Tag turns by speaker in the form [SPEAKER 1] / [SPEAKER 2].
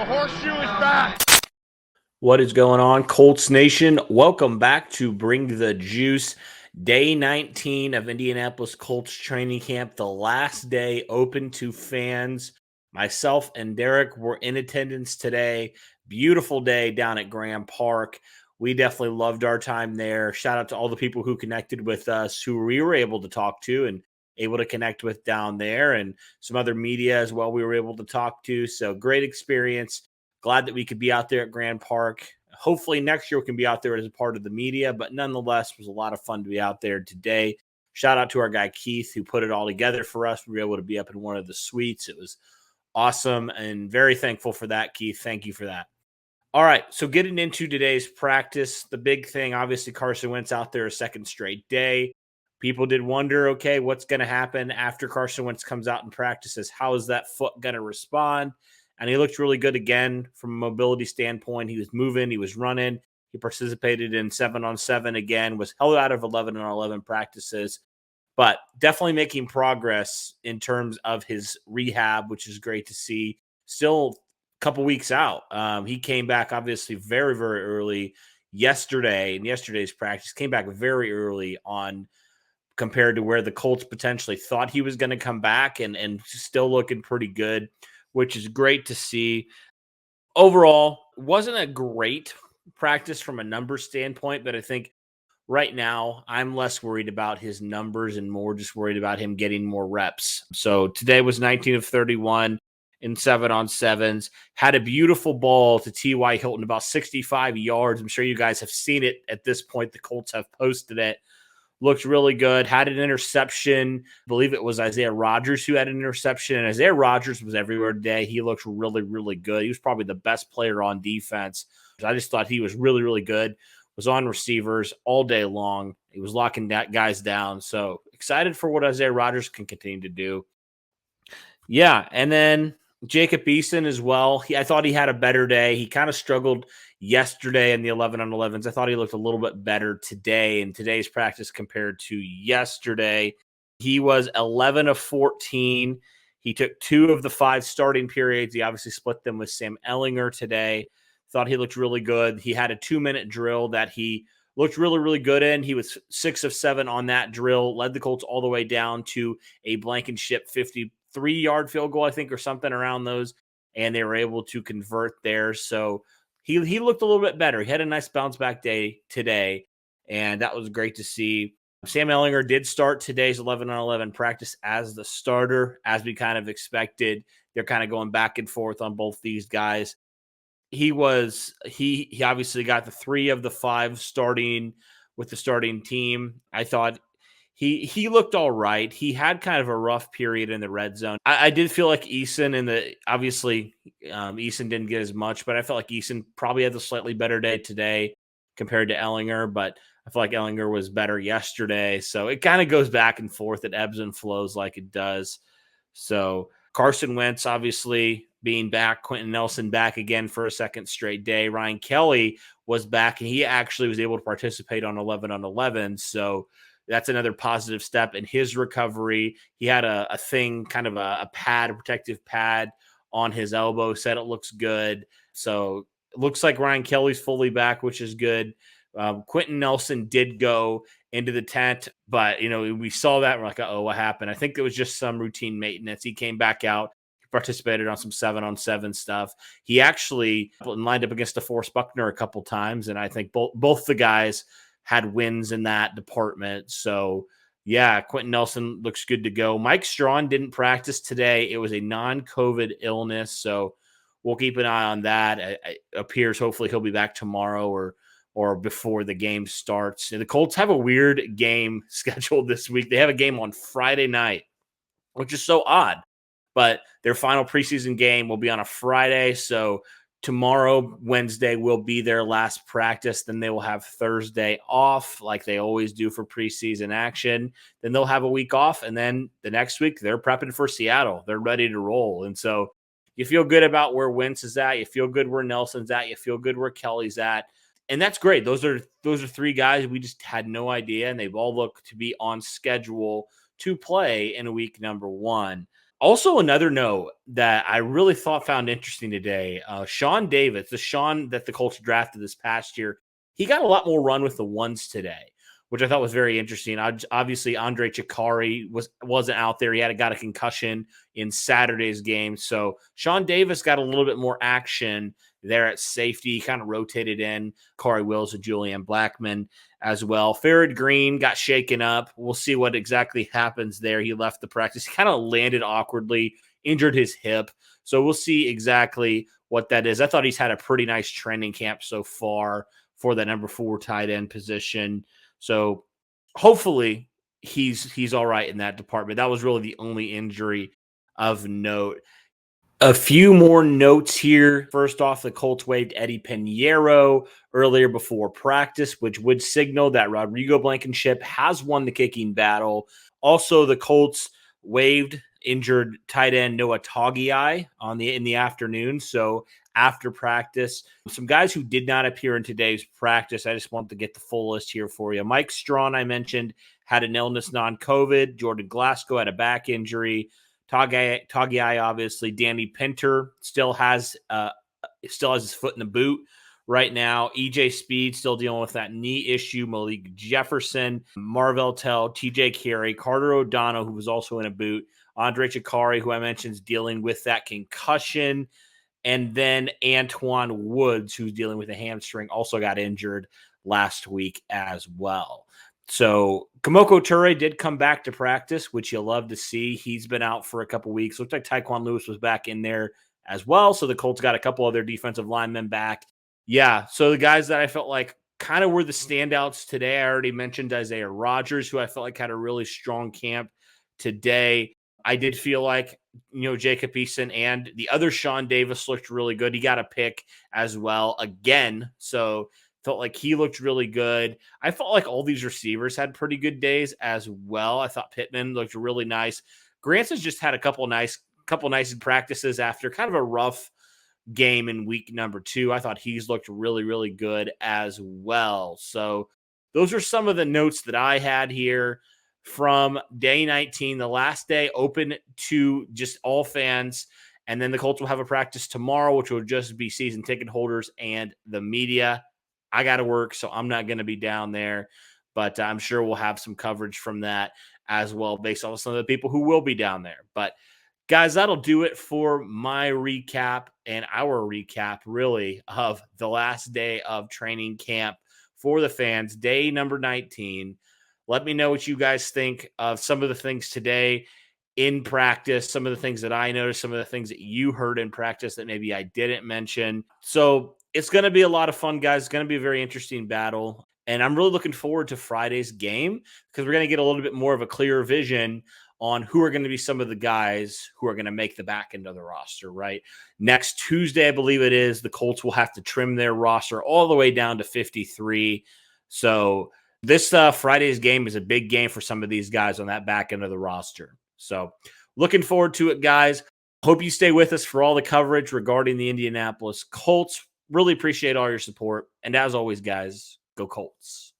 [SPEAKER 1] horseshoe is back.
[SPEAKER 2] What is going on, Colts Nation? Welcome back to Bring the Juice. Day 19 of Indianapolis Colts training camp, the last day open to fans. Myself and Derek were in attendance today. Beautiful day down at Graham Park. We definitely loved our time there. Shout out to all the people who connected with us, who we were able to talk to and able to connect with down there, and some other media as well we were able to talk to. So great experience. Glad that we could be out there at Grand Park. Hopefully next year we can be out there as a part of the media, but nonetheless, it was a lot of fun to be out there today. Shout out to our guy Keith, who put it all together for us. We were able to be up in one of the suites. It was awesome and very thankful for that, Keith. Thank you for that. All right, so getting into today's practice, the big thing, obviously Carson Wentz out there a second straight day. People did wonder, okay, what's going to happen after Carson Wentz comes out and practices? How is that foot going to respond? And he looked really good again from a mobility standpoint. He was moving, he was running. He participated in 7-on-7 again, was held out of 11-on-11 practices, but definitely making progress in terms of his rehab, which is great to see. Still a couple weeks out. He came back obviously very, very early yesterday. In yesterday's practice, came back very early on compared to where the Colts potentially thought he was going to come back, and still looking pretty good, which is great to see. Overall, wasn't a great practice from a number standpoint, but I think right now I'm less worried about his numbers and more just worried about him getting more reps. So today was 19 of 31 in 7-on-7s, had a beautiful ball to T.Y. Hilton, about 65 yards. I'm sure you guys have seen it at this point. The Colts have posted it. Looked really good, had an interception. I believe it was Isaiah Rodgers who had an interception, and Isaiah Rodgers was everywhere today. He looked really, really good. He was probably the best player on defense. I just thought he was really, really good. Was on receivers all day long. He was locking guys down. So excited for what Isaiah Rodgers can continue to do. Yeah, and then Jacob Eason as well. I thought he had a better day. He kind of struggled yesterday in the 11-on-11s. I thought he looked a little bit better today in today's practice compared to yesterday. He was 11 of 14. He took 2 of the 5 starting periods. He obviously split them with Sam Ehlinger today. Thought he looked really good. He had a 2-minute drill that he looked really, really good in. He was 6 of 7 on that drill, led the Colts all the way down to a Blankenship 53-yard field goal, I think, or something around those, and they were able to convert there. So he looked a little bit better. He had a nice bounce back day today, and that was great to see. Sam Ehlinger did start today's 11-on-11 practice as the starter, as we kind of expected. They're kind of going back and forth on both these guys. He obviously got the 3 of the 5 starting with the starting team. I thought he looked all right. He had kind of a rough period in the red zone. I did feel like Eason Eason didn't get as much, but I felt like Eason probably had the slightly better day today compared to Ehlinger, but I feel like Ehlinger was better yesterday. So it kind of goes back and forth. It ebbs and flows like it does. So Carson Wentz, obviously being back, Quentin Nelson back again for a second straight day. Ryan Kelly was back, and he actually was able to participate on 11-on-11. So that's another positive step in his recovery. He had a thing, kind of a protective pad on his elbow, said it looks good. So it looks like Ryan Kelly's fully back, which is good. Quentin Nelson did go into the tent, but, we saw that. We're like, oh, what happened? I think it was just some routine maintenance. He came back out, participated on some 7-on-7 stuff. He actually lined up against DeForest Buckner a couple times, and I think both the guys had wins in that department. So, yeah, Quentin Nelson looks good to go. Mike Strawn didn't practice today. It was a non-COVID illness, so we'll keep an eye on that. It appears hopefully he'll be back tomorrow or before the game starts. The Colts have a weird game scheduled this week. They have a game on Friday night, which is so odd. But their final preseason game will be on a Friday, so tomorrow, Wednesday, will be their last practice. Then they will have Thursday off like they always do for preseason action. Then they'll have a week off, and then the next week they're prepping for Seattle. They're ready to roll. And so you feel good about where Wentz is at. You feel good where Nelson's at. You feel good where Kelly's at. And that's great. Those are 3 guys we just had no idea, and they've all looked to be on schedule to play in week number 1. Also, another note that I really thought found interesting today, Sean Davis, the Sean that the Colts drafted this past year, he got a lot more run with the ones today, which I thought was very interesting. Obviously, Andre Chikari wasn't out there; got a concussion in Saturday's game, so Sean Davis got a little bit more action there at safety. He kind of rotated in Corey Wills and Julian Blackman as well. Farrad Green got shaken up. We'll see what exactly happens there. He left the practice. He kind of landed awkwardly, injured his hip. So we'll see exactly what that is. I thought he's had a pretty nice training camp so far for the number 4 tight end position. So hopefully he's all right in that department. That was really the only injury of note. A few more notes here. First off, the Colts waived Eddie Pinheiro earlier before practice, which would signal that Rodrigo Blankenship has won the kicking battle. Also, the Colts waived injured tight end Noah Togiai in the afternoon. So after practice, some guys who did not appear in today's practice. I just want to get the full list here for you. Mike Strawn, I mentioned, had an illness, non-COVID. Jordan Glasgow had a back injury. Togiai, obviously. Danny Pinter still has his foot in the boot right now. EJ Speed still dealing with that knee issue. Malik Jefferson, Marvell Tell, TJ Carey, Carter O'Donnell, who was also in a boot. Andre Chikari, who I mentioned, is dealing with that concussion. And then Antoine Woods, who's dealing with a hamstring, also got injured last week as well. So Kamoko Toure did come back to practice, which you'll love to see. He's been out for a couple weeks. Looked like Tyquan Lewis was back in there as well. So the Colts got a couple other defensive linemen back. Yeah, so the guys that I felt like kind of were the standouts today, I already mentioned Isaiah Rodgers, who I felt like had a really strong camp today. I did feel like, Jacob Eason and the other Sean Davis looked really good. He got a pick as well again. So felt like he looked really good. I felt like all these receivers had pretty good days as well. I thought Pittman looked really nice. Grant has just had a couple nice practices after kind of a rough game in week number 2. I thought he's looked really, really good as well. So those are some of the notes that I had here from day 19, the last day open to just all fans. And then the Colts will have a practice tomorrow, which will just be season ticket holders and the media. I got to work, so I'm not going to be down there, but I'm sure we'll have some coverage from that as well based on some of the people who will be down there. But guys, that'll do it for my recap and our recap, really, of the last day of training camp for the fans, day number 19. Let me know what you guys think of some of the things today in practice, some of the things that I noticed, some of the things that you heard in practice that maybe I didn't mention. So it's going to be a lot of fun, guys. It's going to be a very interesting battle. And I'm really looking forward to Friday's game because we're going to get a little bit more of a clearer vision on who are going to be some of the guys who are going to make the back end of the roster, right? Next Tuesday, I believe it is, the Colts will have to trim their roster all the way down to 53. So this Friday's game is a big game for some of these guys on that back end of the roster. So looking forward to it, guys. Hope you stay with us for all the coverage regarding the Indianapolis Colts. Really appreciate all your support. And as always, guys, go Colts.